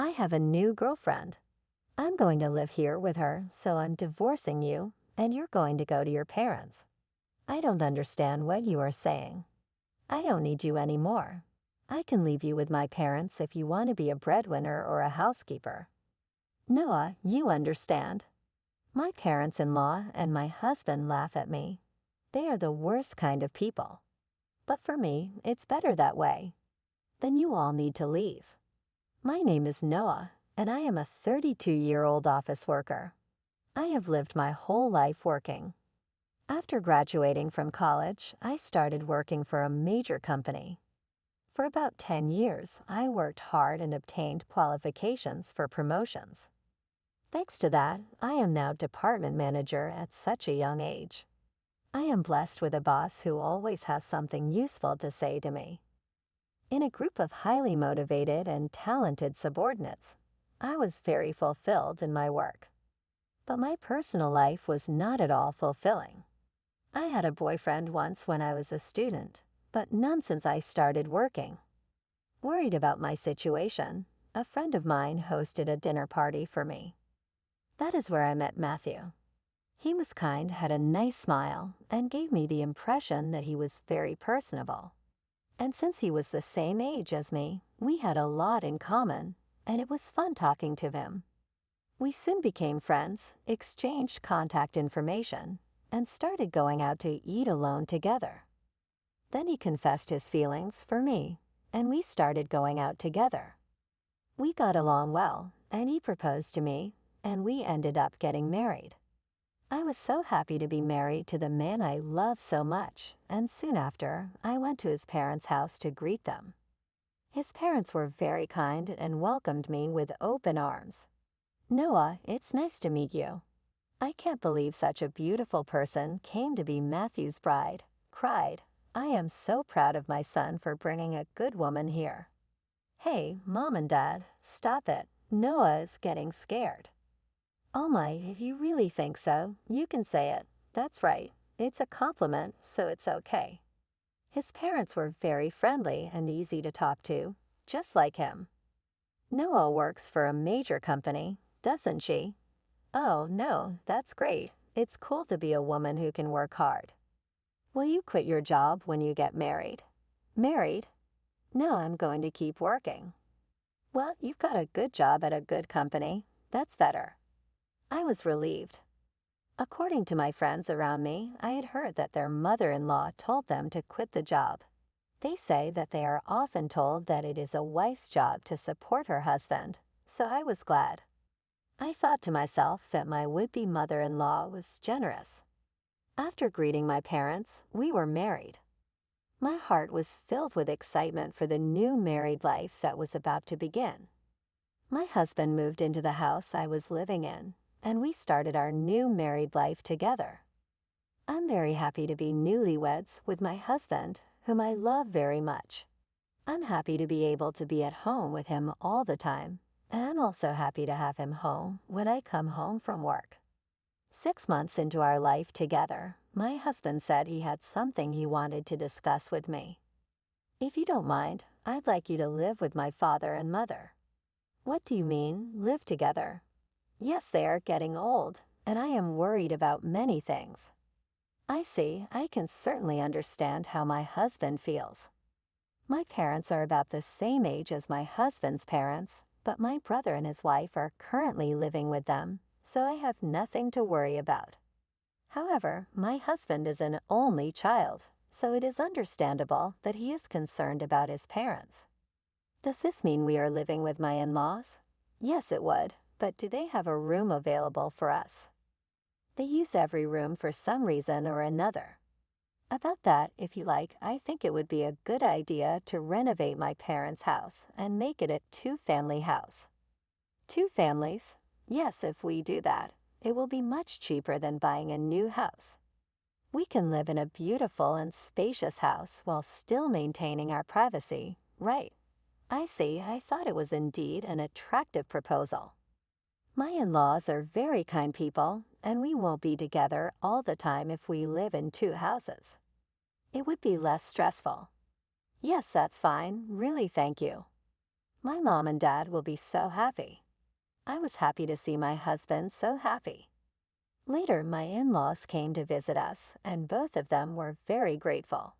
I have a new girlfriend. I'm going to live here with her, so I'm divorcing you, and you're going to go to your parents. I don't understand what you are saying. I don't need you anymore. I can leave you with my parents if you want to be a breadwinner or a housekeeper. Noah, you understand. My parents-in-law and my husband laugh at me. They are the worst kind of people. But for me, it's better that way. Then you all need to leave. My name is Noah, and I am a 32-year-old office worker. I have lived my whole life working. After graduating from college, I started working for a major company. For about 10 years, I worked hard and obtained qualifications for promotions. Thanks to that, I am now department manager at such a young age. I am blessed with a boss who always has something useful to say to me. In a group of highly motivated and talented subordinates, I was very fulfilled in my work. But my personal life was not at all fulfilling. I had a boyfriend once when I was a student, but none since I started working. Worried about my situation, a friend of mine hosted a dinner party for me. That is where I met Matthew. He was kind, had a nice smile, and gave me the impression that he was very personable. And since he was the same age as me, we had a lot in common, and it was fun talking to him. We soon became friends, exchanged contact information, and started going out to eat alone together. Then he confessed his feelings for me, and we started going out together. We got along well, and he proposed to me, and we ended up getting married. I was so happy to be married to the man I love so much, and soon after, I went to his parents' house to greet them. His parents were very kind and welcomed me with open arms. Noah, it's nice to meet you. I can't believe such a beautiful person came to be Matthew's bride. Cried, I am so proud of my son for bringing a good woman here. Hey, Mom and Dad, stop it. Noah is getting scared. Oh my, if you really think so, you can say it. That's right. It's a compliment, so it's okay. His parents were very friendly and easy to talk to, just like him. Noah works for a major company, doesn't she? Oh, no, that's great. It's cool to be a woman who can work hard. Will you quit your job when you get married? Married? No, I'm going to keep working. Well, you've got a good job at a good company. That's better. I was relieved. According to my friends around me, I had heard that their mother-in-law told them to quit the job. They say that they are often told that it is a wife's job to support her husband, so I was glad. I thought to myself that my would-be mother-in-law was generous. After greeting my parents, we were married. My heart was filled with excitement for the new married life that was about to begin. My husband moved into the house I was living in, and we started our new married life together. I'm very happy to be newlyweds with my husband, whom I love very much. I'm happy to be able to be at home with him all the time, and I'm also happy to have him home when I come home from work. 6 months into our life together, my husband said he had something he wanted to discuss with me. If you don't mind, I'd like you to live with my father and mother. What do you mean, live together? Yes, they are getting old, and I am worried about many things. I see, I can certainly understand how my husband feels. My parents are about the same age as my husband's parents, but my brother and his wife are currently living with them, so I have nothing to worry about. However, my husband is an only child, so it is understandable that he is concerned about his parents. Does this mean we are living with my in-laws? Yes, it would, but do they have a room available for us? They use every room for some reason or another. About that, if you like, I think it would be a good idea to renovate my parents' house and make it a 2-family house. 2 families? Yes, if we do that, it will be much cheaper than buying a new house. We can live in a beautiful and spacious house while still maintaining our privacy, right? I see, I thought it was indeed an attractive proposal. My in-laws are very kind people, and we won't be together all the time if we live in 2 houses. It would be less stressful. Yes, that's fine, really thank you. My mom and dad will be so happy. I was happy to see my husband so happy. Later, my in-laws came to visit us, and both of them were very grateful.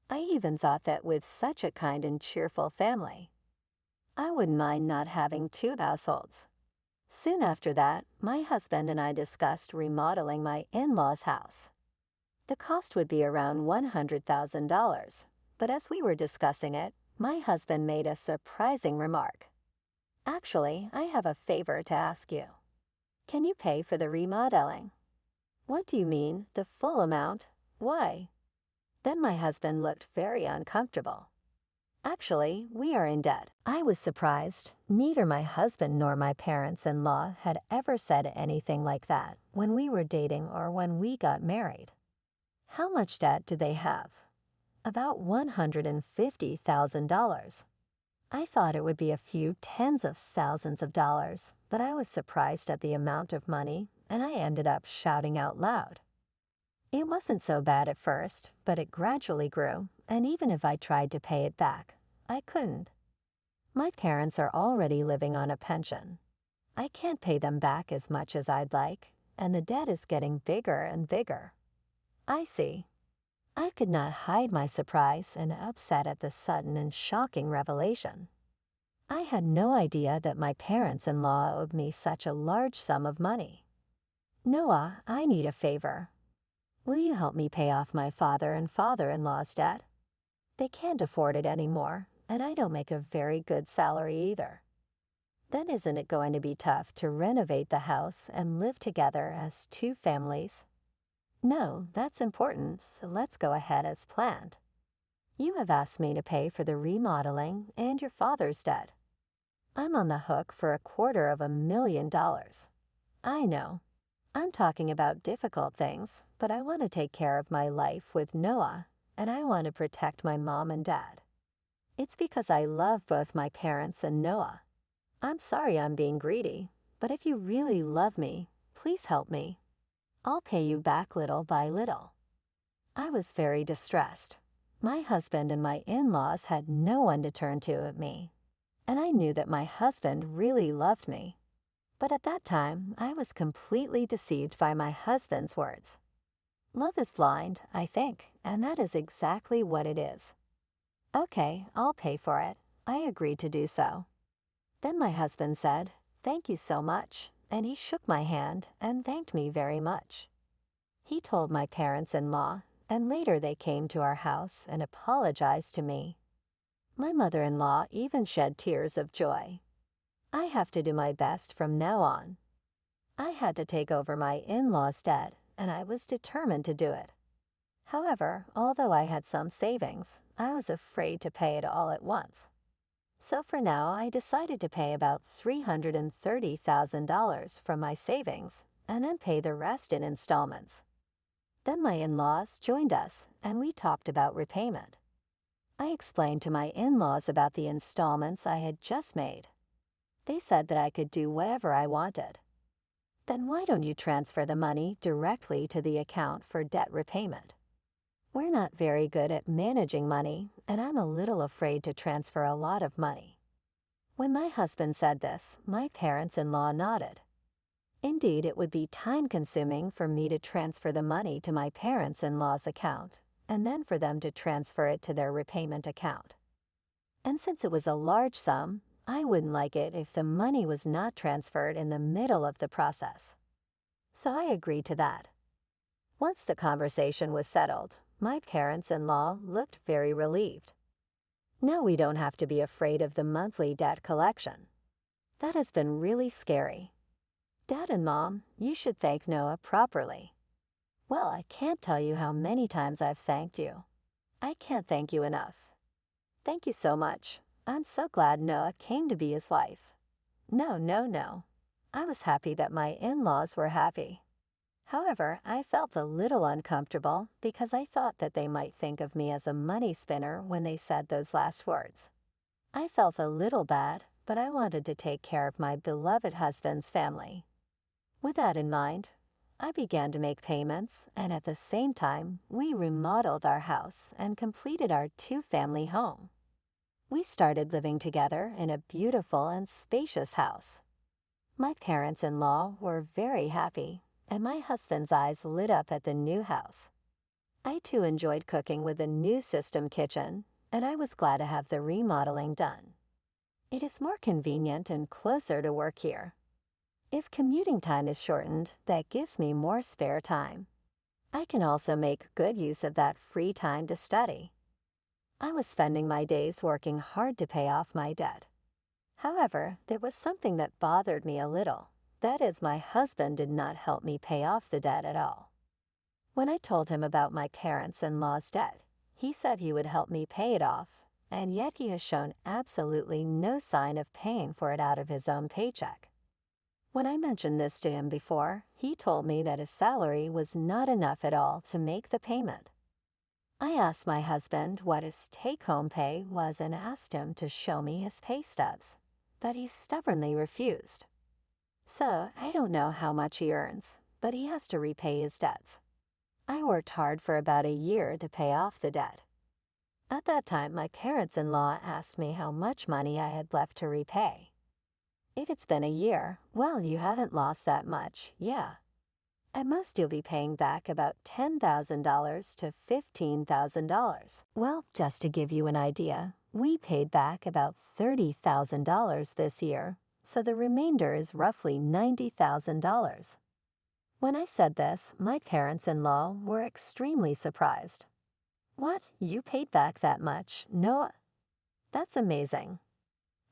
I even thought that with such a kind and cheerful family, I wouldn't mind not having two households. Soon after that, my husband and I discussed remodeling my in-laws' house. The cost would be around $100,000, but as we were discussing it, my husband made a surprising remark. Actually, I have a favor to ask you. Can you pay for the remodeling? What do you mean, the full amount? Why? Then my husband looked very uncomfortable. Actually, we are in debt. I was surprised. Neither my husband nor my parents-in-law had ever said anything like that when we were dating or when we got married. How much debt do they have? About $150,000. I thought it would be a few tens of thousands of dollars, but I was surprised at the amount of money, and I ended up shouting out loud. It wasn't so bad at first, but it gradually grew, and even if I tried to pay it back, I couldn't. My parents are already living on a pension. I can't pay them back as much as I'd like, and the debt is getting bigger and bigger. I see. I could not hide my surprise and upset at the sudden and shocking revelation. I had no idea that my parents-in-law owed me such a large sum of money. Noah, I need a favor. Will you help me pay off my father and father-in-law's debt? They can't afford it anymore, and I don't make a very good salary either. Then isn't it going to be tough to renovate the house and live together as two families? No, that's important, so let's go ahead as planned. You have asked me to pay for the remodeling and your father's debt. I'm on the hook for $250,000. I know. I'm talking about difficult things, but I want to take care of my life with Noah, and I want to protect my mom and dad. It's because I love both my parents and Noah. I'm sorry I'm being greedy, but if you really love me, please help me. I'll pay you back little by little. I was very distressed. My husband and my in-laws had no one to turn to at me, and I knew that my husband really loved me. But at that time, I was completely deceived by my husband's words. Love is blind, I think, and that is exactly what it is. Okay, I'll pay for it. I agreed to do so. Then my husband said, "Thank you so much," and he shook my hand and thanked me very much. He told my parents-in-law, and later they came to our house and apologized to me. My mother-in-law even shed tears of joy. I have to do my best from now on. I had to take over my in-laws' debt, and I was determined to do it. However, although I had some savings, I was afraid to pay it all at once. So for now, I decided to pay about $330,000 from my savings and then pay the rest in installments. Then my in-laws joined us, and we talked about repayment. I explained to my in-laws about the installments I had just made. They said that I could do whatever I wanted. Then why don't you transfer the money directly to the account for debt repayment? We're not very good at managing money, and I'm a little afraid to transfer a lot of money. When my husband said this, my parents-in-law nodded. Indeed, it would be time-consuming for me to transfer the money to my parents-in-law's account, and then for them to transfer it to their repayment account. And since it was a large sum, I wouldn't like it if the money was not transferred in the middle of the process. So I agreed to that. Once the conversation was settled, my parents-in-law looked very relieved. Now we don't have to be afraid of the monthly debt collection. That has been really scary. Dad and Mom, you should thank Noah properly. Well, I can't tell you how many times I've thanked you. I can't thank you enough. Thank you so much. I'm so glad Noah came to be his life. No. I was happy that my in-laws were happy. However, I felt a little uncomfortable because I thought that they might think of me as a money spinner when they said those last words. I felt a little bad, but I wanted to take care of my beloved husband's family. With that in mind, I began to make payments, and at the same time, we remodeled our house and completed our two-family home. We started living together in a beautiful and spacious house. My parents-in-law were very happy, and my husband's eyes lit up at the new house. I too enjoyed cooking with the new system kitchen, and I was glad to have the remodeling done. It is more convenient and closer to work here. If commuting time is shortened, that gives me more spare time. I can also make good use of that free time to study. I was spending my days working hard to pay off my debt. However, there was something that bothered me a little. That is, my husband did not help me pay off the debt at all. When I told him about my parents-in-law's debt, he said he would help me pay it off, and yet he has shown absolutely no sign of paying for it out of his own paycheck. When I mentioned this to him before, he told me that his salary was not enough at all to make the payment. I asked my husband what his take-home pay was and asked him to show me his pay stubs, but he stubbornly refused. So I don't know how much he earns, but he has to repay his debts. I worked hard for about a year to pay off the debt. At that time, my parents-in-law asked me how much money I had left to repay. If it's been a year, well, you haven't lost that much, yeah. At most, you'll be paying back about $10,000 to $15,000. Well, just to give you an idea, we paid back about $30,000 this year, so the remainder is roughly $90,000. When I said this, my parents-in-law were extremely surprised. What? You paid back that much? No, that's amazing.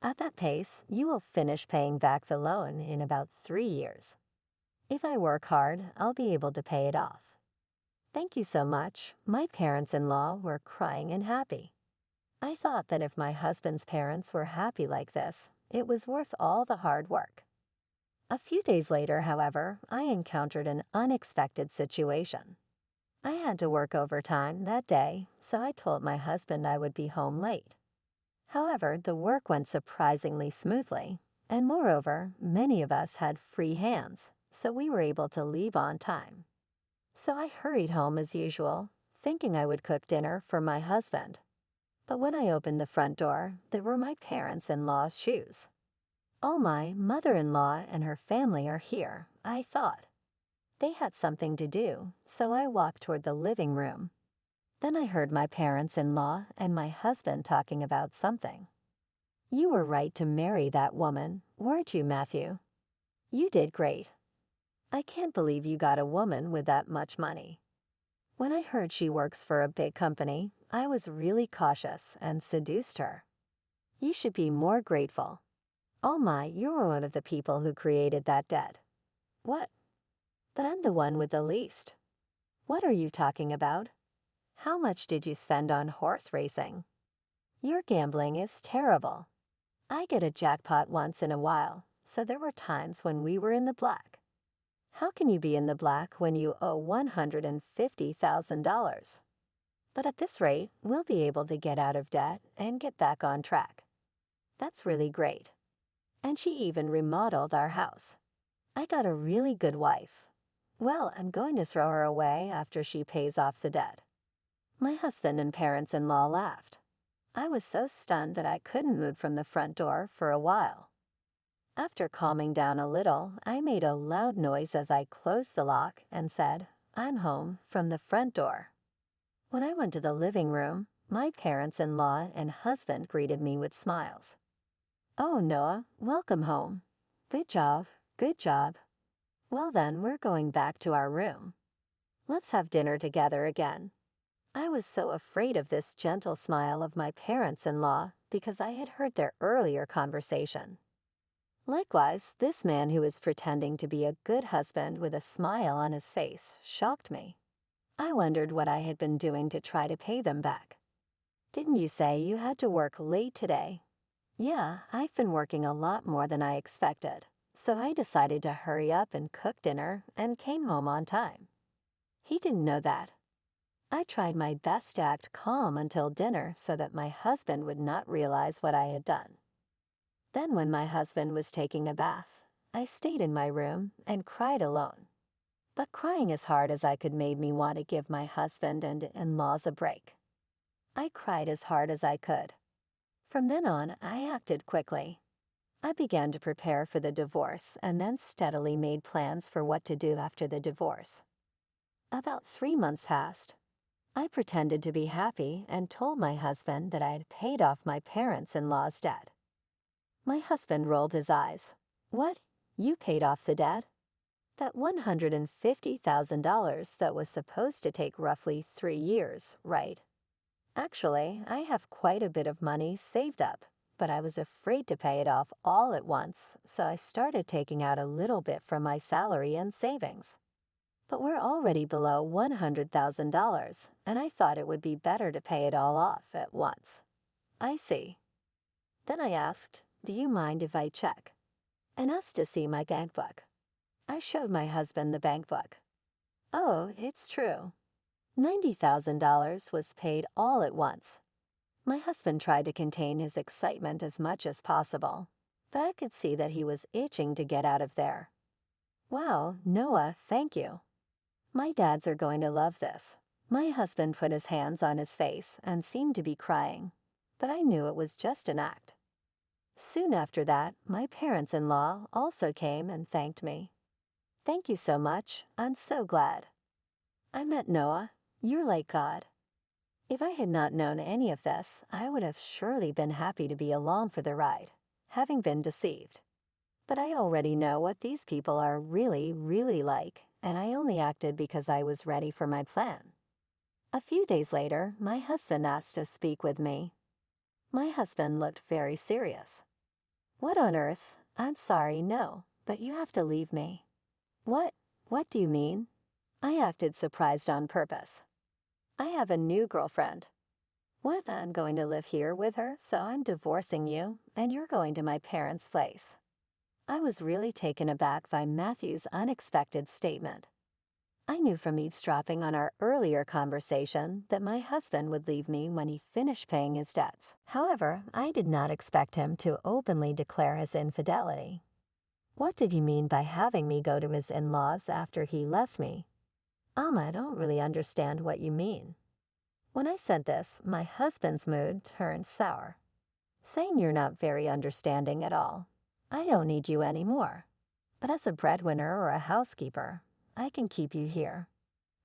At that pace, you will finish paying back the loan in about 3 years. If I work hard, I'll be able to pay it off. Thank you so much. My parents-in-law were crying and happy. I thought that if my husband's parents were happy like this, it was worth all the hard work. A few days later, however, I encountered an unexpected situation. I had to work overtime that day, so I told my husband I would be home late. However, the work went surprisingly smoothly, and moreover, many of us had free hands, so we were able to leave on time. So I hurried home as usual, thinking I would cook dinner for my husband. But when I opened the front door, there were my parents-in-law's shoes. Oh, my mother-in-law and her family are here, I thought. They had something to do, so I walked toward the living room. Then I heard my parents-in-law and my husband talking about something. You were right to marry that woman, weren't you, Matthew? You did great. I can't believe you got a woman with that much money. When I heard she works for a big company, I was really cautious and seduced her. You should be more grateful. Oh my, you're one of the people who created that debt. What? But I'm the one with the least. What are you talking about? How much did you spend on horse racing? Your gambling is terrible. I get a jackpot once in a while, so there were times when we were in the black. How can you be in the black when you owe $150,000? But at this rate, we'll be able to get out of debt and get back on track. That's really great. And she even remodeled our house. I got a really good wife. Well, I'm going to throw her away after she pays off the debt. My husband and parents-in-law laughed. I was so stunned that I couldn't move from the front door for a while. After calming down a little, I made a loud noise as I closed the lock and said, "I'm home," from the front door. When I went to the living room, my parents-in-law and husband greeted me with smiles. "Oh, Noah, welcome home. Good job, good job. Well then, we're going back to our room. Let's have dinner together again." I was so afraid of this gentle smile of my parents-in-law because I had heard their earlier conversation. Likewise, this man who was pretending to be a good husband with a smile on his face shocked me. I wondered what I had been doing to try to pay them back. "Didn't you say you had to work late today?" "Yeah, I've been working a lot more than I expected, so I decided to hurry up and cook dinner and came home on time." He didn't know that. I tried my best to act calm until dinner so that my husband would not realize what I had done. Then when my husband was taking a bath, I stayed in my room and cried alone. But crying as hard as I could made me want to give my husband and in-laws a break. I cried as hard as I could. From then on, I acted quickly. I began to prepare for the divorce and then steadily made plans for what to do after the divorce. About 3 months passed. I pretended to be happy and told my husband that I had paid off my parents-in-law's debt. My husband rolled his eyes. What? You paid off the debt? That $150,000 that was supposed to take roughly 3 years, right? Actually, I have quite a bit of money saved up, but I was afraid to pay it off all at once, so I started taking out a little bit from my salary and savings. But we're already below $100,000, and I thought it would be better to pay it all off at once. I see. Then I asked, do you mind if I check? And asked to see my bank book. I showed my husband the bank book. Oh, it's true. $90,000 was paid all at once. My husband tried to contain his excitement as much as possible, but I could see that he was itching to get out of there. Wow, Noah, thank you. My dads are going to love this. My husband put his hands on his face and seemed to be crying, but I knew it was just an act. Soon after that, my parents-in-law also came and thanked me. Thank you so much. I'm so glad. I met Noah. You're like God. If I had not known any of this, I would have surely been happy to be along for the ride, having been deceived. But I already know what these people are really, really like, and I only acted because I was ready for my plan. A few days later, my husband asked to speak with me. My husband looked very serious. What on earth? I'm sorry, no, but you have to leave me. What? What do you mean? I acted surprised on purpose. I have a new girlfriend. What? I'm going to live here with her, so I'm divorcing you, and you're going to my parents' place. I was really taken aback by Matthew's unexpected statement. I knew from eavesdropping on our earlier conversation that my husband would leave me when he finished paying his debts. However, I did not expect him to openly declare his infidelity. What did he mean by having me go to his in-laws after he left me? I don't really understand what you mean. When I said this, my husband's mood turned sour, saying you're not very understanding at all. I don't need you anymore. But as a breadwinner or a housekeeper, I can keep you here.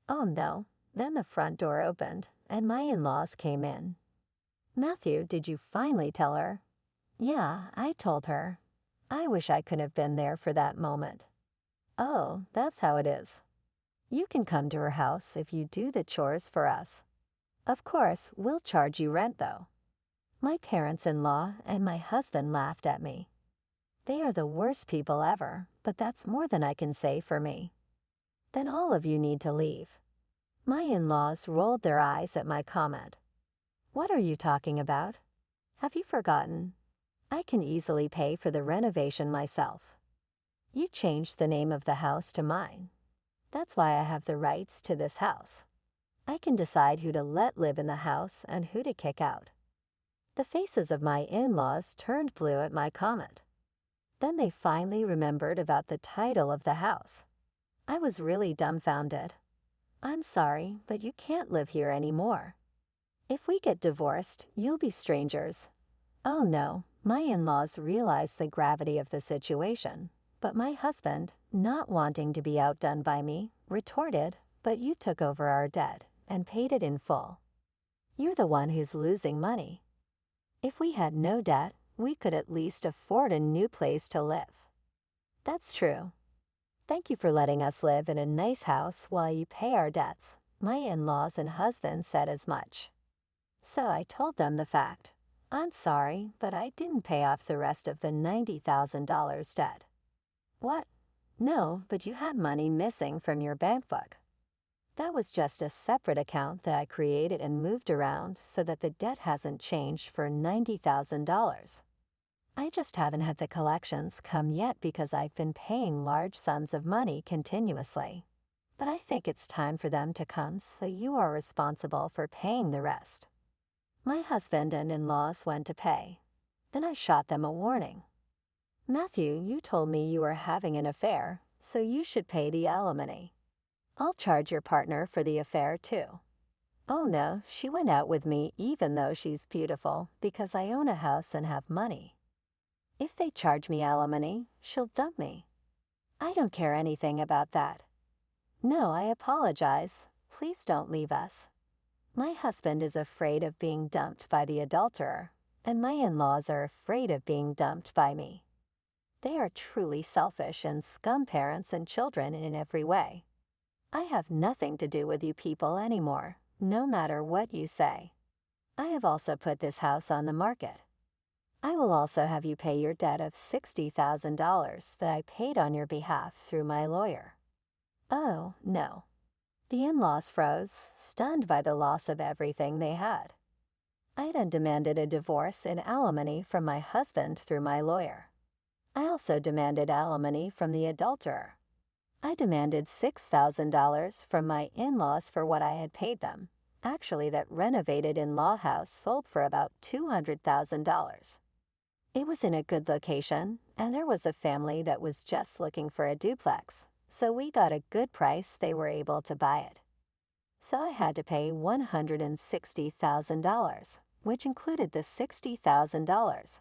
Oh no. Then the front door opened, and my in-laws came in. Matthew, did you finally tell her? Yeah, I told her. I wish I could have been there for that moment. Oh, that's how it is. You can come to her house if you do the chores for us. Of course, we'll charge you rent, though. My parents-in-law and my husband laughed at me. They are the worst people ever, but that's more than I can say for me. Then all of you need to leave. My in-laws rolled their eyes at my comment. What are you talking about? Have you forgotten? I can easily pay for the renovation myself. You changed the name of the house to mine. That's why I have the rights to this house. I can decide who to let live in the house and who to kick out. The faces of my in-laws turned blue at my comment. Then they finally remembered about the title of the house. I was really dumbfounded. I'm sorry, but you can't live here anymore. If we get divorced, you'll be strangers. Oh no, my in-laws realized the gravity of the situation, but my husband, not wanting to be outdone by me, retorted, but you took over our debt and paid it in full. You're the one who's losing money. If we had no debt, we could at least afford a new place to live. That's true. Thank you for letting us live in a nice house while you pay our debts. My in-laws and husband said as much. So I told them the fact. I'm sorry, but I didn't pay off the rest of the $90,000 debt. What? No, but you had money missing from your bank book. That was just a separate account that I created and moved around so that the debt hasn't changed for $90,000. I just haven't had the collections come yet because I've been paying large sums of money continuously. But I think it's time for them to come, so you are responsible for paying the rest. My husband and in-laws went to pay. Then I shot them a warning. Matthew, you told me you were having an affair, so you should pay the alimony. I'll charge your partner for the affair too. Oh no, she went out with me even though she's beautiful because I own a house and have money. If they charge me alimony, she'll dump me. I don't care anything about that. No, I apologize. Please don't leave us. My husband is afraid of being dumped by the adulterer, and my in-laws are afraid of being dumped by me. They are truly selfish and scum parents and children in every way. I have nothing to do with you people anymore, no matter what you say. I have also put this house on the market. I will also have you pay your debt of $60,000 that I paid on your behalf through my lawyer. Oh, no. The in-laws froze, stunned by the loss of everything they had. I then demanded a divorce and alimony from my husband through my lawyer. I also demanded alimony from the adulterer. I demanded $6,000 from my in-laws for what I had paid them. Actually, that renovated in-law house sold for about $200,000. It was in a good location, and there was a family that was just looking for a duplex, so we got a good price. They were able to buy it. So I had to pay $160,000, which included the $60,000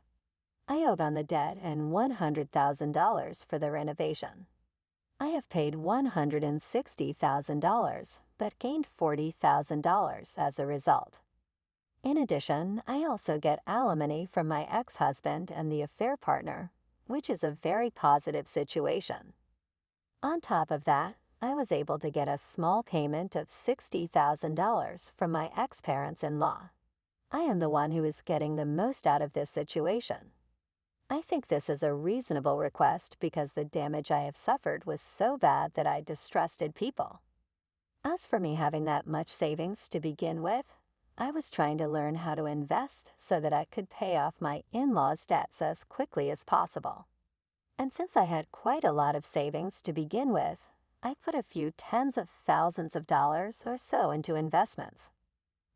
I owed on the debt and $100,000 for the renovation. I have paid $160,000, but gained $40,000 as a result. In addition, I also get alimony from my ex-husband and the affair partner, which is a very positive situation. On top of that, I was able to get a small payment of $60,000 from my ex-parents-in-law. I am the one who is getting the most out of this situation. I think this is a reasonable request because the damage I have suffered was so bad that I distrusted people. As for me having that much savings to begin with, I was trying to learn how to invest so that I could pay off my in-laws' debts as quickly as possible. And since I had quite a lot of savings to begin with, I put a few tens of thousands of dollars or so into investments.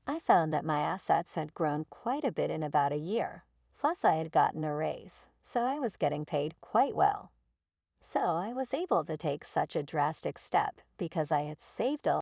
I found that my assets had grown quite a bit in about a year. Plus, I had gotten a raise, so I was getting paid quite well. So I was able to take such a drastic step because I had saved a